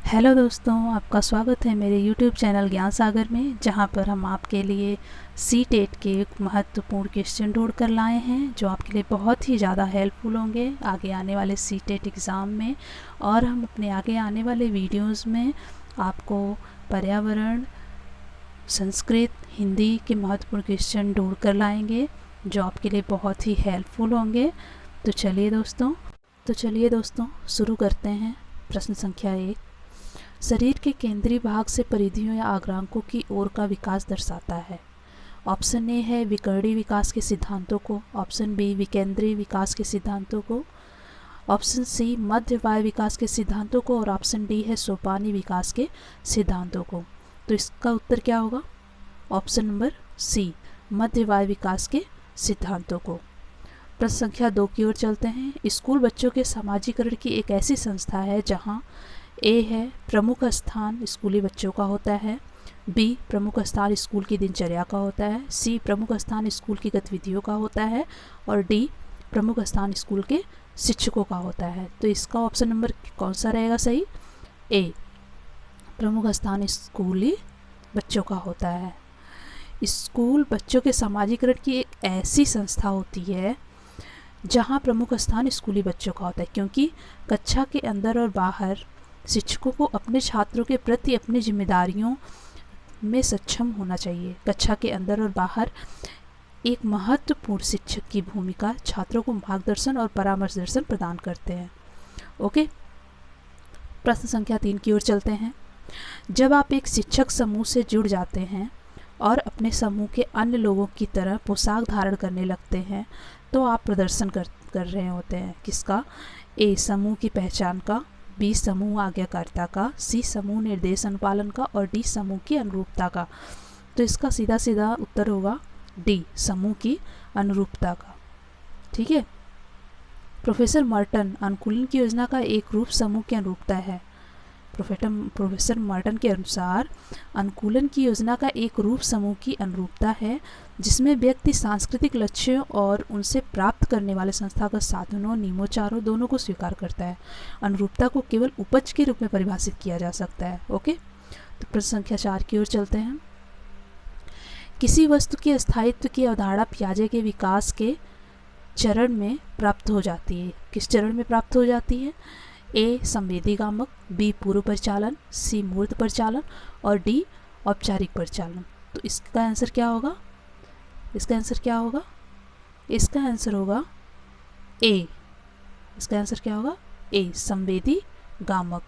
Hello दोस्तों, आपका स्वागत है मेरे YouTube चैनल ज्ञान सागर में, जहां पर हम आपके लिए सी-टेट के एक महत्वपूर्ण क्वेश्चन ढूंढ कर लाए हैं जो आपके लिए बहुत ही ज़्यादा हेल्पफुल होंगे आगे आने वाले सी-टेट एग्ज़ाम में। और हम अपने आगे आने वाले वीडियोस में आपको पर्यावरण, संस्कृत, हिंदी के महत्वपूर्ण क्वेश्चन ढूंढ कर लाएंगे जो आपके लिए बहुत ही हेल्पफुल होंगे। तो चलिए दोस्तों शुरू करते हैं। प्रश्न संख्या 1, शरीर के केंद्रीय भाग से परिधियों या आग्रांकों की ओर का विकास दर्शाता है। ऑप्शन ए है विकर्णीय विकास के सिद्धांतों को, ऑप्शन बी विकेंद्रीय विकास के सिद्धांतों को, ऑप्शन सी मध्य वायु विकास के सिद्धांतों को और ऑप्शन डी है सोपानी विकास के सिद्धांतों को। तो इसका उत्तर क्या होगा? ऑप्शन नंबर सी, मध्य वायु विकास के सिद्धांतों को। प्रश्न संख्या 2 की ओर चलते हैं। स्कूल बच्चों के समाजीकरण की एक ऐसी संस्था है जहां ए है प्रमुख स्थान स्कूली बच्चों का होता है, बी प्रमुख स्थान स्कूल की दिनचर्या का होता है, सी प्रमुख स्थान स्कूल की गतिविधियों का होता है और डी प्रमुख स्थान स्कूल के शिक्षकों का होता है। तो इसका ऑप्शन नंबर कौन सा रहेगा सही? ए, प्रमुख स्थान स्कूली बच्चों का होता है। स्कूल बच्चों के समाजीकरण की एक ऐसी संस्था होती है जहां प्रमुख स्थान स्कूली बच्चों का होता है, क्योंकि कक्षा के अंदर और बाहर शिक्षकों को अपने छात्रों के प्रति अपनी जिम्मेदारियों में सक्षम होना चाहिए। कक्षा के अंदर और बाहर एक महत्वपूर्ण शिक्षक की भूमिका छात्रों को मार्गदर्शन और परामर्श दर्शन प्रदान करते हैं। ओके, प्रश्न संख्या 3 की ओर चलते हैं। जब आप एक शिक्षक समूह से जुड़ जाते हैं और अपने समूह के अन्य लोगों की तरह पोशाक धारण करने लगते हैं तो आप प्रदर्शन कर रहे होते हैं। किसका? ए समूह की पहचान का, बी समूह आज्ञाकारिता का, सी समूह निर्देश अनुपालन का और डी समूह की अनुरूपता का। तो इसका सीधा सीधा उत्तर होगा डी, समूह की अनुरूपता का। ठीक है। प्रोफेसर मर्टन, अनुकूलन की योजना का एक रूप समूह की अनुरूपता है। प्रोफेसर मर्टन के अनुसार अनुकूलन की योजना का एक रूप समूह की अनुरूपता है जिसमें व्यक्ति सांस्कृतिक लक्ष्यों और उनसे प्राप्त करने वाले संस्थागत साधनों, नियमोचारों दोनों को स्वीकार करता है। अनुरूपता को केवल उपज के रूप में परिभाषित किया जा सकता है। ओके, तो प्रश्न संख्या 4 की ओर चलते हैं। किसी वस्तु के स्थायित्व की अवधारणा पियाजे के विकास के चरण में प्राप्त हो जाती है। किस चरण में प्राप्त हो जाती है? ए संवेदीगामक, बी पूर्व परिचालन, सी मूर्त परिचालन और डी औपचारिक परिचालन। तो इसका आंसर क्या होगा? इसका आंसर क्या होगा? इसका आंसर होगा ए। इसका आंसर क्या होगा? ए, संवेदीगामक।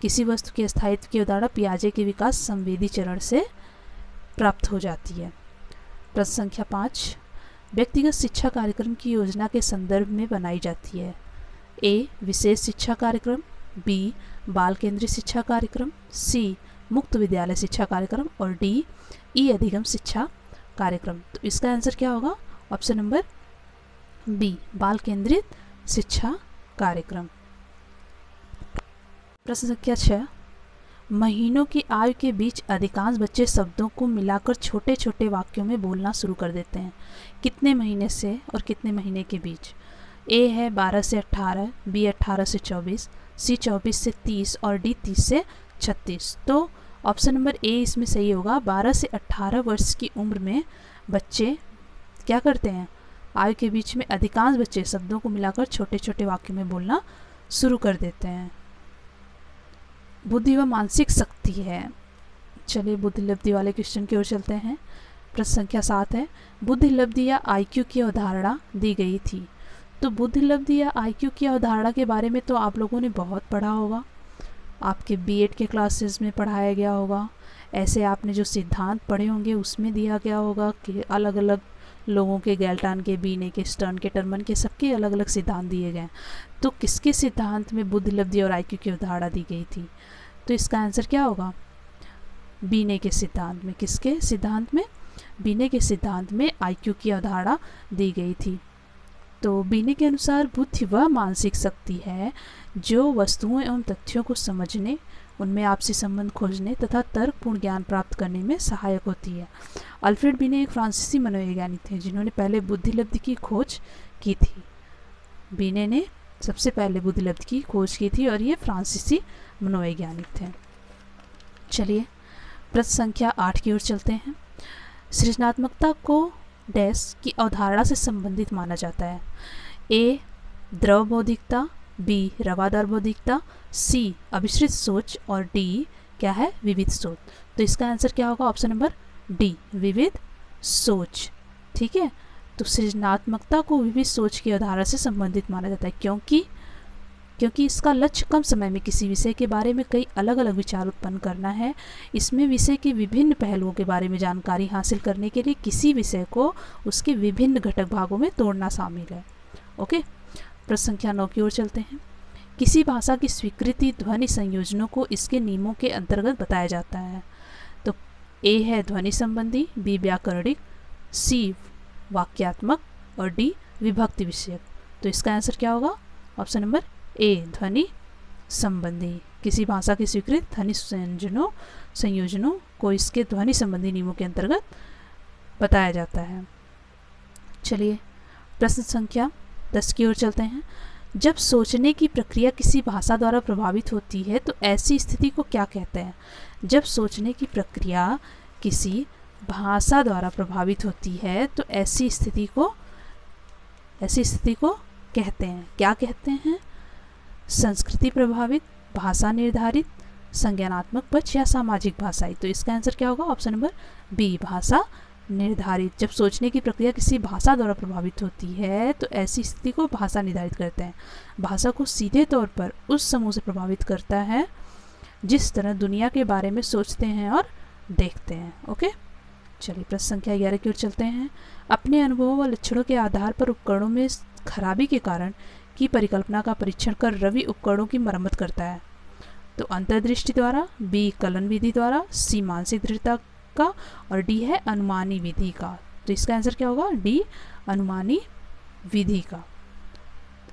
किसी वस्तु के स्थायित्व की अवधारणा पियाजे के विकास संवेदी चरण से प्राप्त हो जाती है। प्रश्न संख्या 5, व्यक्तिगत शिक्षा कार्यक्रम की योजना के संदर्भ में बनाई जाती है। ए विशेष शिक्षा कार्यक्रम, बी बाल केंद्रीय शिक्षा कार्यक्रम, सी मुक्त विद्यालय शिक्षा कार्यक्रम और डी ई अधिगम शिक्षा कार्यक्रम। तो इसका आंसर क्या होगा? ऑप्शन नंबर बी, बाल केंद्रित शिक्षा कार्यक्रम। प्रश्न संख्या 6, महीनों की आयु के बीच अधिकांश बच्चे शब्दों को मिलाकर छोटे छोटे वाक्यों में बोलना शुरू कर देते हैं। कितने महीने से और कितने महीने के बीच? ए है 12 से 18, बी 18 से 24, सी 24 से 30 और डी 30 से 36। तो ऑप्शन नंबर ए इसमें सही होगा। 12 से 18 वर्ष की उम्र में बच्चे क्या करते हैं? आयु के बीच में अधिकांश बच्चे शब्दों को मिलाकर छोटे छोटे वाक्यों में बोलना शुरू कर देते हैं। बुद्धि व मानसिक शक्ति है। चलिए बुद्धिलब्धि वाले क्वेश्चन की ओर चलते हैं। प्रश्न संख्या 7 है, बुद्धिलब्धि या आईक्यू की अवधारणा दी गई थी। तो बुद्धिलब्धि या आईक्यू की अवधारणा के बारे में तो आप लोगों ने बहुत पढ़ा होगा, आपके बीएड के क्लासेस में पढ़ाया गया होगा। ऐसे आपने जो सिद्धांत पढ़े होंगे उसमें दिया गया होगा कि अलग अलग लोगों के, गैल्टन के, बीने के, स्टर्न के, टर्मन के, सबके अलग अलग सिद्धांत दिए गए। तो किसके सिद्धांत में बुद्धिलब्धि और आईक्यू की अवधारणा दी गई थी? तो इसका आंसर क्या होगा? बीने के सिद्धांत में। किसके सिद्धांत में? बीने के सिद्धांत में आईक्यू की अवधारणा दी गई थी। तो बीने के अनुसार बुद्धि वह मानसिक शक्ति है जो वस्तुओं एवं तथ्यों को समझने, उनमें आपसी संबंध खोजने तथा तर्कपूर्ण ज्ञान प्राप्त करने में सहायक होती है। अल्फ्रेड बीने एक फ्रांसीसी मनोवैज्ञानिक थे जिन्होंने पहले बुद्धिलब्धि की खोज की थी। बीने ने सबसे पहले बुद्धिलब्ध की खोज की थी और ये फ्रांसीसी मनोवैज्ञानिक थे। चलिए प्रश्न संख्या 8 की ओर चलते हैं। सृजनात्मकता को डैश की अवधारणा से संबंधित माना जाता है। ए द्रव बौद्धिकता, बी रवादार बौद्धिकता, सी अभिश्रित सोच और डी क्या है विविध सोच। तो इसका आंसर क्या होगा ऑप्शन नंबर डी विविध सोच। ठीक है, तो सृजनात्मकता को विविध सोच की अवधारणा से संबंधित माना जाता है क्योंकि इसका लक्ष्य कम समय में किसी विषय के बारे में कई अलग अलग विचार उत्पन्न करना है। इसमें विषय के विभिन्न पहलुओं के बारे में जानकारी हासिल करने के लिए किसी विषय को उसके विभिन्न घटक भागों में तोड़ना शामिल है। ओके, प्रश्न संख्या 9 की ओर चलते हैं। किसी भाषा की स्वीकृति ध्वनि संयोजनों को इसके नियमों के अंतर्गत बताया जाता है। तो ए है ध्वनि संबंधी, बी व्याकरणिक, सी वाक्यात्मक और डी विभक्ति विषयक। तो इसका आंसर क्या होगा ऑप्शन नंबर ए ध्वनि संबंधी। किसी भाषा की स्वीकृत ध्वनि संयोजनों को इसके ध्वनि संबंधी नियमों के अंतर्गत बताया जाता है। चलिए प्रश्न संख्या 10 की ओर चलते हैं। जब सोचने की प्रक्रिया किसी भाषा द्वारा प्रभावित होती है तो ऐसी स्थिति को क्या कहते हैं? जब सोचने की प्रक्रिया किसी भाषा द्वारा प्रभावित होती है तो ऐसी स्थिति को कहते हैं, क्या कहते हैं? संस्कृति प्रभावित, भाषा निर्धारित, संज्ञानात्मक पक्ष या सामाजिक भाषाई। तो इसका आंसर क्या होगा ऑप्शन नंबर बी भाषा निर्धारित। जब सोचने की प्रक्रिया किसी भाषा द्वारा प्रभावित होती है तो ऐसी स्थिति को भाषा निर्धारित करते हैं। भाषा को सीधे तौर पर उस समूह से प्रभावित करता है जिस तरह दुनिया के बारे में सोचते हैं और देखते हैं। ओके, चलिए प्रश्न संख्या 11 की ओर चलते हैं। अपने अनुभवों व लक्षणों के आधार पर उपकरणों में खराबी के कारण की परिकल्पना का परीक्षण कर रवि उपकरणों की मरम्मत करता है। तो अंतर्दृष्टि द्वारा, बी कलन विधि द्वारा, सी मानसिक दृढ़ता का और डी है अनुमानी विधि का। तो इसका आंसर क्या होगा डी अनुमानी विधि का।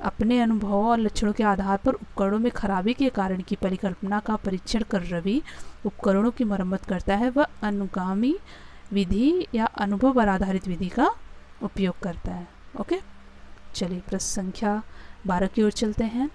अपने अनुभवों और लक्षणों के आधार पर उपकरणों में खराबी के कारण की परिकल्पना का परीक्षण कर रवि उपकरणों की मरम्मत करता है। वह अनुगामी विधि या अनुभव पर आधारित विधि का उपयोग करता है। ओके, चलिए प्रश्न संख्या 12 की ओर चलते हैं।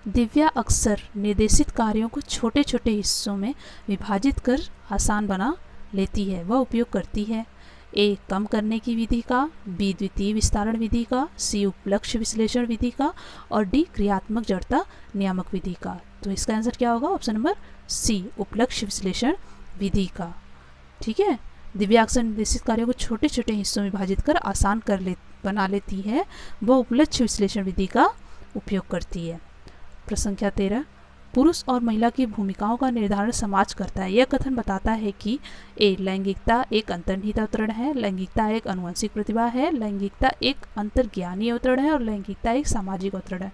दिव्या अक्सर निर्देशित कार्यों को छोटे छोटे हिस्सों में विभाजित कर आसान बना लेती है। वह उपयोग करती है ए कम करने की विधि का, बी द्वितीय विस्तारण विधि का, सी उपलक्ष्य विश्लेषण विधि का और डी क्रियात्मक जड़ता नियामक विधि का। तो इसका आंसर क्या होगा ऑप्शन नंबर सी उपलक्ष्य विश्लेषण विधि का। ठीक है, दिव्या अक्सर निर्देशित कार्यों को छोटे छोटे हिस्सों में विभाजित कर आसान बना लेती है। वह उपलक्ष्य विश्लेषण विधि का उपयोग करती है। प्रश्न संख्या 13। पुरुष और महिला की भूमिकाओं का निर्धारण समाज करता है। यह कथन बताता है कि ए लैंगिकता एक अंतर्निहित अवतरण है, लैंगिकता एक आनुवंशिक प्रतिभा है, लैंगिकता एक अंतर्ज्ञानी अवतरण है और लैंगिकता एक सामाजिक अवतरण है।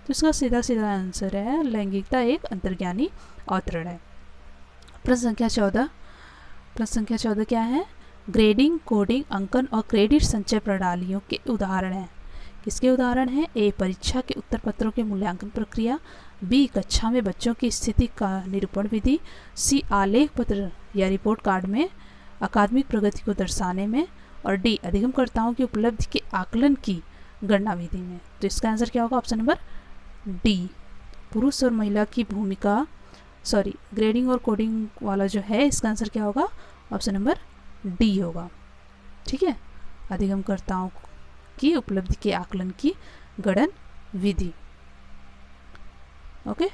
तो इसका सीधा सीधा आंसर है लैंगिकता एक अंतर्ज्ञानी अवतरण है। प्रश्न संख्या 14। प्रश्न संख्या 14 क्या है? ग्रेडिंग, कोडिंग, अंकन और क्रेडिट संचय प्रणालियों के उदाहरण हैं। किसके उदाहरण हैं? ए परीक्षा के उत्तर पत्रों के मूल्यांकन प्रक्रिया, बी कक्षा में बच्चों की स्थिति का निरूपण विधि, सी आलेख पत्र या रिपोर्ट कार्ड में अकादमिक प्रगति को दर्शाने में और डी अधिगमकर्ताओं की उपलब्धि के आकलन की गणना विधि में। तो इसका आंसर क्या होगा ऑप्शन नंबर डी पुरुष और महिला की भूमिका ग्रेडिंग और कोडिंग वाला जो है इसका आंसर क्या होगा ऑप्शन नंबर डी होगा। ठीक है, अधिगमकर्ताओं की उपलब्धि के आकलन की गणन विधि। ओके,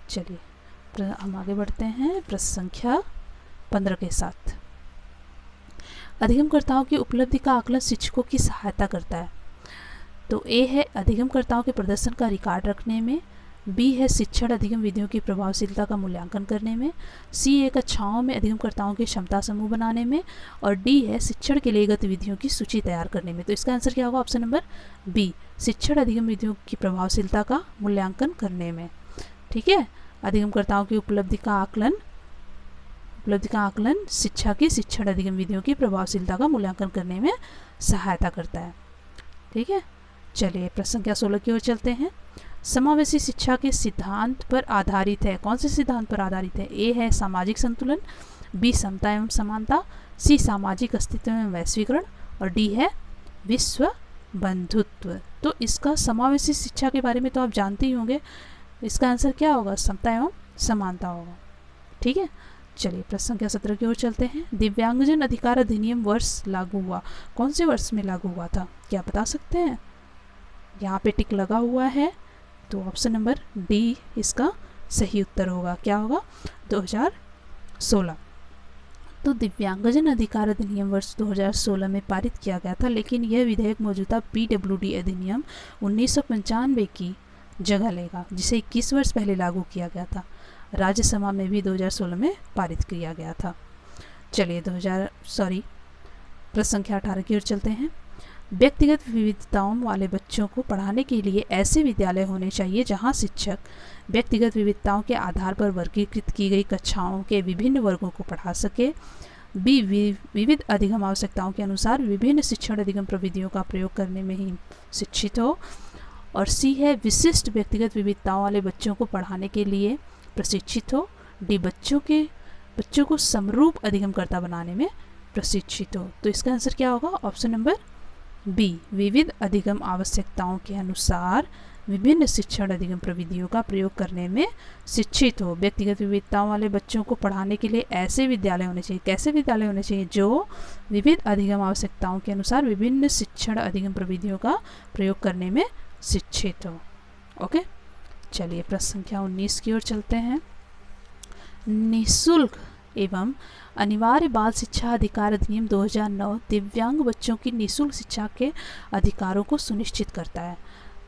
चलिए हम आगे बढ़ते हैं प्रश्न संख्या 15 के साथ। अधिगमकर्ताओं की उपलब्धि का आकलन शिक्षकों की सहायता करता है। तो ए है अधिगमकर्ताओं के प्रदर्शन का रिकॉर्ड रखने में, बी है शिक्षण अधिगम विधियों की प्रभावशीलता का मूल्यांकन करने में, सी है कक्षाओं में अधिगमकर्ताओं के क्षमता समूह बनाने में और डी है शिक्षण के लिए गतिविधियों की सूची तैयार करने में। तो इसका आंसर क्या होगा ऑप्शन नंबर बी शिक्षण अधिगम विधियों की प्रभावशीलता का मूल्यांकन करने में। ठीक है, अधिगमकर्ताओं की उपलब्धि का आकलन शिक्षा की शिक्षण अधिगम विधियों की प्रभावशीलता का मूल्यांकन करने में सहायता करता है। ठीक है, चलिए प्रश्न संख्या 16 की ओर चलते हैं। समावेशी शिक्षा के सिद्धांत पर आधारित है। कौन से सिद्धांत पर आधारित है? ए है सामाजिक संतुलन, बी समता एवं समानता, सी सामाजिक अस्तित्व एवं वैश्वीकरण और डी है विश्व बंधुत्व। तो इसका समावेशी शिक्षा के बारे में तो आप जानते ही होंगे, इसका आंसर क्या होगा? समता एवं समानता होगा। ठीक है, चलिए प्रश्न संख्या 17 की ओर चलते हैं। दिव्यांगजन अधिकार अधिनियम वर्ष लागू हुआ, कौन से वर्ष में लागू हुआ था? क्या बता सकते हैं? यहाँ पे टिक लगा हुआ है, तो ऑप्शन नंबर डी इसका सही उत्तर होगा। क्या होगा? 2016। तो दिव्यांगजन अधिकार अधिनियम वर्ष 2016 में पारित किया गया था, लेकिन यह विधेयक मौजूदा PWD अधिनियम 1995 की जगह लेगा, जिसे 21 वर्ष पहले लागू किया गया था। राज्यसभा में भी 2016 में पारित किया गया था। चलिए प्रश्न संख्या 18 की ओर चलते हैं। व्यक्तिगत विविधताओं वाले बच्चों को पढ़ाने के लिए ऐसे विद्यालय होने चाहिए जहां शिक्षक व्यक्तिगत विविधताओं के आधार पर वर्गीकृत की गई कक्षाओं के विभिन्न वर्गों को पढ़ा सके। बी, विविध अधिगम आवश्यकताओं के अनुसार विभिन्न शिक्षण अधिगम प्रविधियों का प्रयोग करने में ही शिक्षित हो। और सी है, विशिष्ट व्यक्तिगत विविधताओं वाले बच्चों को पढ़ाने के लिए प्रशिक्षित हो। डी, बच्चों को समरूप अधिगमकर्ता बनाने में प्रशिक्षित हो। तो इसका आंसर क्या होगा? ऑप्शन नंबर बी, विविध अधिगम आवश्यकताओं के अनुसार विभिन्न शिक्षण अधिगम प्रविधियों का प्रयोग करने में शिक्षित हो। व्यक्तिगत विविधताओं वाले बच्चों को पढ़ाने के लिए ऐसे विद्यालय होने चाहिए। कैसे विद्यालय होने चाहिए? जो विविध अधिगम आवश्यकताओं के अनुसार विभिन्न शिक्षण अधिगम प्रविधियों का प्रयोग करने में शिक्षित हो। ओके, चलिए प्रश्न संख्या 19 की ओर चलते हैं। निःशुल्क एवं अनिवार्य बाल शिक्षा अधिकार अधिनियम 2009 दिव्यांग बच्चों की निःशुल्क शिक्षा के अधिकारों को सुनिश्चित करता है।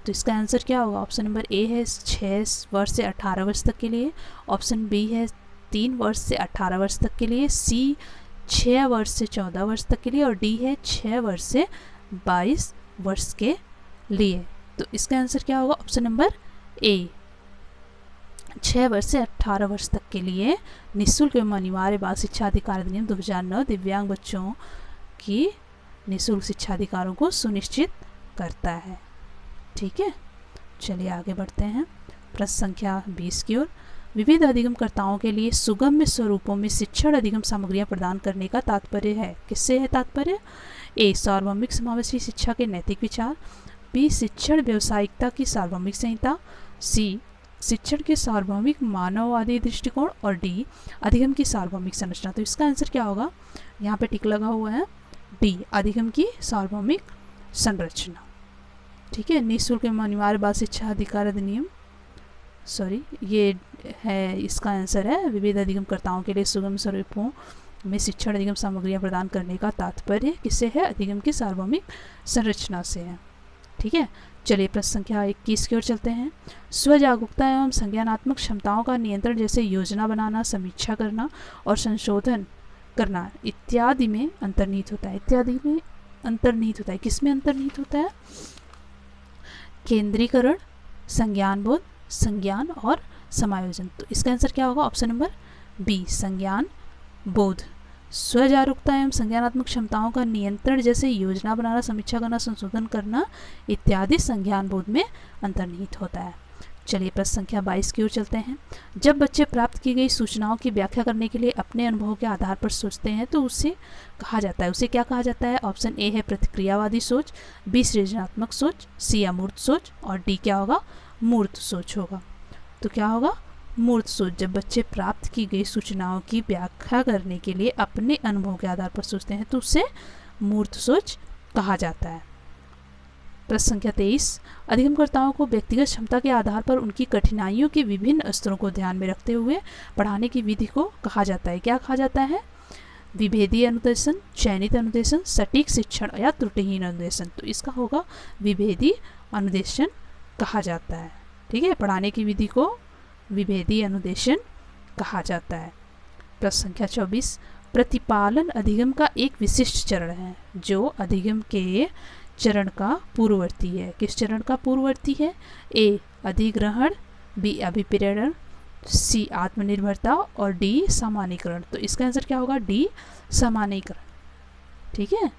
तो इसका आंसर क्या होगा? ऑप्शन नंबर ए है 6 वर्ष से 18 वर्ष तक के लिए, ऑप्शन बी है 3 वर्ष से 18 वर्ष तक के लिए, सी 6 वर्ष से 14 वर्ष तक के लिए, और डी है 6 वर्ष से 22 वर्ष के लिए। तो इसका आंसर क्या होगा? ऑप्शन नंबर ए, 6 वर्ष से 18 वर्ष तक के लिए निःशुल्क एवं अनिवार्य बाल शिक्षा अधिकार अधिनियम 2009 दिव्यांग बच्चों की निःशुल्क शिक्षा अधिकारों को सुनिश्चित करता है। ठीक है, चलिए आगे बढ़ते हैं। प्रश्न संख्या 20 की ओर। विविध अधिगमकर्ताओं के लिए सुगम्य स्वरूपों में शिक्षण अधिगम सामग्रियां प्रदान करने का तात्पर्य है। किससे है तात्पर्य? ए, सार्वभौमिक समावेशी शिक्षा के नैतिक विचार, बी, शिक्षण व्यावसायिकता की सार्वभौमिक संहिता, सी, शिक्षण के सार्वभौमिक मानववादी दृष्टिकोण, और डी, अधिगम की सार्वभौमिक संरचना। तो इसका आंसर क्या होगा? यहाँ पे टिक लगा हुआ है, डी, अधिगम की सार्वभौमिक संरचना। ठीक है, निःशुल्क एवं अनिवार्य बाल शिक्षा अधिकार अधिनियम, ये है, इसका आंसर है विविध अधिगमकर्ताओं के लिए सुगम स्वरूपों में शिक्षण अधिगम सामग्रियां प्रदान करने का तात्पर्य किससे है? अधिगम की सार्वभौमिक संरचना से है। ठीक है, चलिए प्रश्न संख्या 21 की ओर चलते हैं। स्व जागरूकता एवं संज्ञानात्मक क्षमताओं का नियंत्रण, जैसे योजना बनाना, समीक्षा करना और संशोधन करना इत्यादि में अंतर्निहित होता है। इत्यादि में अंतर्निहित होता है। किस में अंतर्निहित होता है? केंद्रीकरण, संज्ञान बोध, संज्ञान और समायोजन। तो इसका आंसर क्या होगा? ऑप्शन नंबर बी, संज्ञान बोध। स्व जागरूकता एवं संज्ञानात्मक क्षमताओं का नियंत्रण, जैसे योजना बनाना, समीक्षा करना, संशोधन करना इत्यादि संज्ञान बोध में अंतर्निहित होता है। चलिए प्रश्न संख्या 22 की ओर चलते हैं। जब बच्चे प्राप्त की गई सूचनाओं की व्याख्या करने के लिए अपने अनुभव के आधार पर सोचते हैं तो उसे कहा जाता है, उसे क्या कहा जाता है? ऑप्शन ए है प्रतिक्रियावादी सोच, बी सृजनात्मक सोच, सी अमूर्त सोच, और डी क्या होगा? मूर्त सोच होगा। तो क्या होगा? मूर्त सोच। जब बच्चे प्राप्त की गई सूचनाओं की व्याख्या करने के लिए अपने अनुभव के आधार पर सोचते हैं तो उसे मूर्त सोच कहा जाता है। प्रश्न संख्या 23। अधिगमकर्ताओं को व्यक्तिगत क्षमता के आधार पर उनकी कठिनाइयों के विभिन्न स्तरों को ध्यान में रखते हुए पढ़ाने की विधि को कहा जाता है। क्या कहा जाता है? विभेदीय अनुदेशन, चयनित अनुदेशन, सटीक शिक्षण या त्रुटिहीन अनुदेशन। तो इसका होगा विभेदी अनुदेशन कहा जाता है। ठीक है, पढ़ाने की विधि को विभेदी अनुदेशन कहा जाता है। प्रश्न संख्या 24। प्रतिपालन अधिगम का एक विशिष्ट चरण है जो अधिगम के चरण का पूर्ववर्ती है। किस चरण का पूर्ववर्ती है? ए अधिग्रहण, बी अभिप्रेरण, सी आत्मनिर्भरता, और डी सामान्यीकरण। तो इसका आंसर क्या होगा? डी सामान्यीकरण। ठीक है,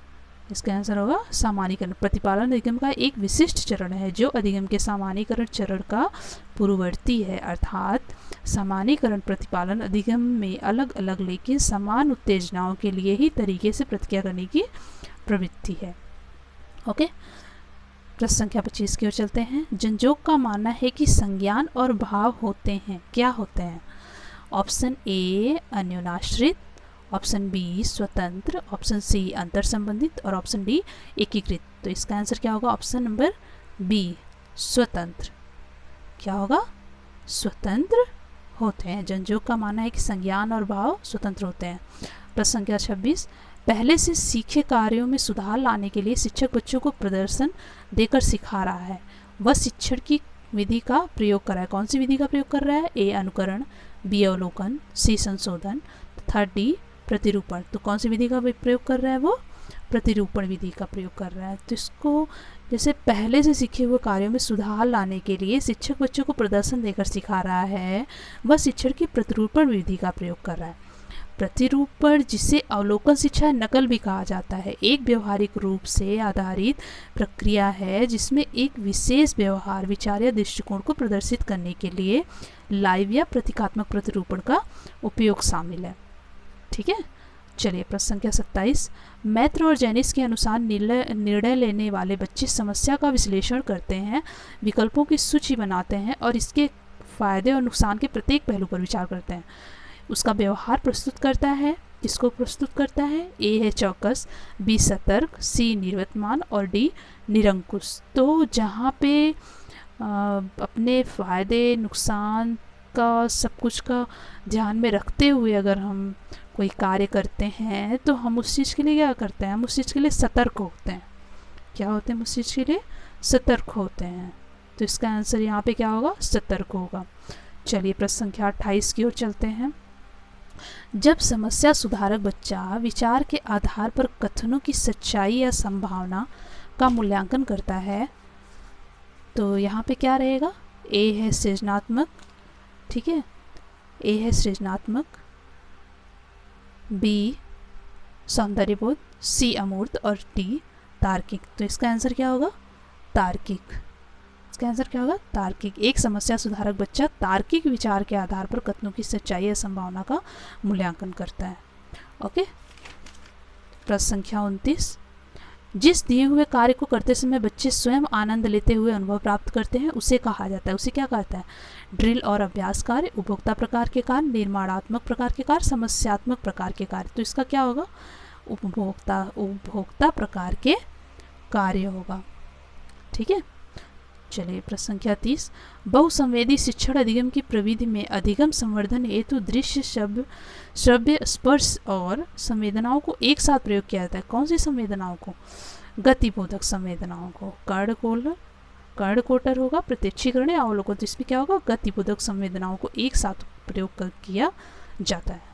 इसका आंसर होगा सामान्यीकरण। प्रतिपालन अधिगम का एक विशिष्ट चरण है जो अधिगम के सामान्यीकरण चरण का पूर्ववर्ती है। अर्थात सामान्यीकरण प्रतिपालन अधिगम में अलग अलग लेकिन समान उत्तेजनाओं के लिए ही तरीके से प्रतिक्रिया करने की प्रवृत्ति है। ओके, प्रश्न संख्या 25 की ओर चलते हैं। जनजोग का मानना है कि संज्ञान और भाव होते हैं, क्या होते हैं? ऑप्शन ए अन्योनाश्रित, ऑप्शन बी स्वतंत्र, ऑप्शन सी अंतर संबंधित और ऑप्शन डी एकीकृत। तो इसका आंसर क्या होगा? ऑप्शन नंबर बी स्वतंत्र। क्या होगा? स्वतंत्र होते हैं। जनजोग का मानना है कि संज्ञान और भाव स्वतंत्र होते हैं। प्रश्न संख्या 26, पहले से सीखे कार्यों में सुधार लाने के लिए शिक्षक बच्चों को प्रदर्शन देकर सिखा रहा है। वह शिक्षण की विधि का प्रयोग कर रहा है। कौन सी विधि का प्रयोग कर रहा है? ए अनुकरण, बी अवलोकन, सी संशोधन, थर्ड डी प्रतिरूपण। तो कौन सी विधि का प्रयोग कर रहा है? वो प्रतिरूपण विधि का प्रयोग कर रहा है। तो इसको जैसे पहले से सीखे हुए कार्यों में सुधार लाने के लिए शिक्षक बच्चों को प्रदर्शन देकर सिखा रहा है, वह शिक्षण की प्रतिरूपण विधि का प्रयोग कर रहा है। प्रतिरूपण, जिसे अवलोकन शिक्षा नकल भी कहा जाता है, एक व्यवहारिक रूप से आधारित प्रक्रिया है जिसमें एक विशेष व्यवहार, विचार या दृष्टिकोण को प्रदर्शित करने के लिए लाइव या प्रतीकात्मक प्रतिरूपण का उपयोग शामिल है। ठीक है, चलिए प्रश्न संख्या 27, मैत्र और जैनिस के अनुसार निर्णय लेने वाले बच्चे समस्या का विश्लेषण करते हैं, विकल्पों की सूची बनाते हैं और इसके फायदे और नुकसान के प्रत्येक पहलू पर विचार करते हैं। उसका व्यवहार प्रस्तुत करता है। किसको प्रस्तुत करता है? ए है चौकस, बी सतर्क, सी निर्वर्तमान और डी निरंकुश। तो जहाँ पे अपने फायदे नुकसान का सब कुछ का ध्यान में रखते हुए अगर हम कोई कार्य करते हैं तो हम उस चीज़ के लिए क्या करते हैं? हम उस चीज़ के लिए सतर्क होते हैं। क्या होते हैं? उस चीज़ के लिए सतर्क होते हैं। तो इसका आंसर यहाँ पे क्या होगा? सतर्क होगा। चलिए प्रश्न संख्या 28 की ओर चलते हैं। जब समस्या सुधारक बच्चा विचार के आधार पर कथनों की सच्चाई या संभावना का मूल्यांकन करता है, तो यहाँ पे क्या रहेगा? ए है सृजनात्मक, ठीक है, ए है सृजनात्मक, बी सौंदर्यबोध, सी अमूर्त और डी तार्किक। तो इसका आंसर क्या होगा? तार्किक। इसका आंसर क्या होगा? तार्किक। एक समस्या सुधारक बच्चा तार्किक विचार के आधार पर कथनों की सच्चाई या संभावना का मूल्यांकन करता है। ओके, प्रश्न संख्या 29, जिस दिए हुए कार्य को करते समय बच्चे स्वयं आनंद लेते हुए अनुभव प्राप्त करते हैं उसे कहा जाता है। उसे क्या कहता है? ड्रिल और अभ्यास कार्य, उपभोक्ता प्रकार के कार्य, निर्माणात्मक प्रकार के कार्य, समस्यात्मक प्रकार के कार्य। तो इसका क्या होगा? उपभोक्ता प्रकार के कार्य होगा। ठीक है, चलिए प्रश्न संख्या 30, बहुसंवेदी शिक्षण अधिगम की प्रविधि में अधिगम संवर्धन हेतु दृश्य, श्रव्य, स्पर्श और संवेदनाओं को एक साथ प्रयोग किया जाता है। कौन सी संवेदनाओं को? गतिबोधक संवेदनाओं को। कर्णकोटर होगा, प्रत्यक्षीकरण या अवलोकन। तो इसमें क्या होगा? गतिबोधक संवेदनाओं को एक साथ प्रयोग किया जाता है।